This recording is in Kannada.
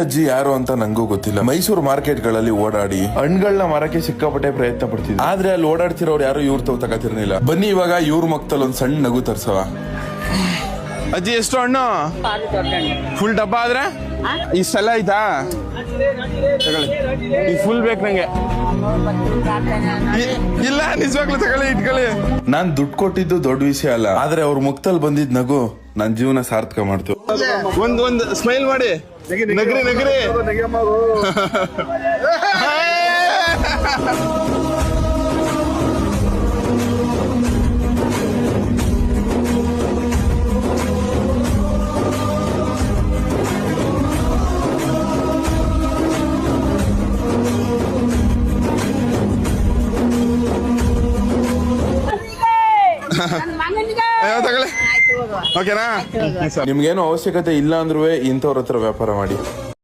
ಅಜ್ಜಿ ಯಾರು ಅಂತ ನಂಗೂ ಗೊತ್ತಿಲ್ಲ. ಮೈಸೂರು ಮಾರ್ಕೆಟ್ ಗಳಲ್ಲಿ ಓಡಾಡಿ ಹಣ್ಗಳನ್ನ ಮಾರಕ್ಕೆ ಸಿಕ್ಕಾಪಟ್ಟೆ ಪ್ರಯತ್ನ ಪಡ್ತಿದ್ದೆ. ಆದ್ರೆ ಅಲ್ಲಿ ಓಡಾಡ್ತಿರೋರು ಯಾರು ಇವ್ರ ತಗೋತಿರ್ಲಿಲ್ಲ. ಬನ್ನಿ ಇವಾಗ ಇವ್ರ ಮಕ್ತಲ್ಲಿ ಒಂದ್ ಸಣ್ಣ ನಗು ತರ್ಸವ. ಅಜ್ಜಿ ಎಷ್ಟು ಹಣ್ಣು? ಫುಲ್ ಡಬ್ಬ ಆದ್ರೆ ಇಷ್ಟೆಲ್ಲ ಆಯ್ತಾ? ಈ ಫುಲ್ ಬೇಕು ನಂಗೆ. ಇಲ್ಲ ನಿಜವಾಗ್ಲೂ ತಗೊಳ್ಳಿ, ಇಟ್ಕೊಳ್ಳಿ. ನಾನ್ ದುಡ್ಡು ಕೊಟ್ಟಿದ್ದು ದೊಡ್ಡ ವಿಷಯ ಅಲ್ಲ, ಆದ್ರೆ ಅವ್ರ ಮುಕ್ತಲ್ ಬಂದಿದ್ ನಗು ನನ್ ಜೀವನ ಸಾರ್ಥಕ ಮಾಡ್ತು. ಒಂದ್ ಸ್ಮೈಲ್ ಮಾಡಿ, ನಗ್ರಿ ನಗ್ರಿ. ಓಕೆನಾ? ನಿಮ್ಗೇನು ಅವಶ್ಯಕತೆ ಇಲ್ಲ ಅಂದ್ರೂ ಇಂಥವ್ರ ಹತ್ರ ವ್ಯಾಪಾರ ಮಾಡಿ.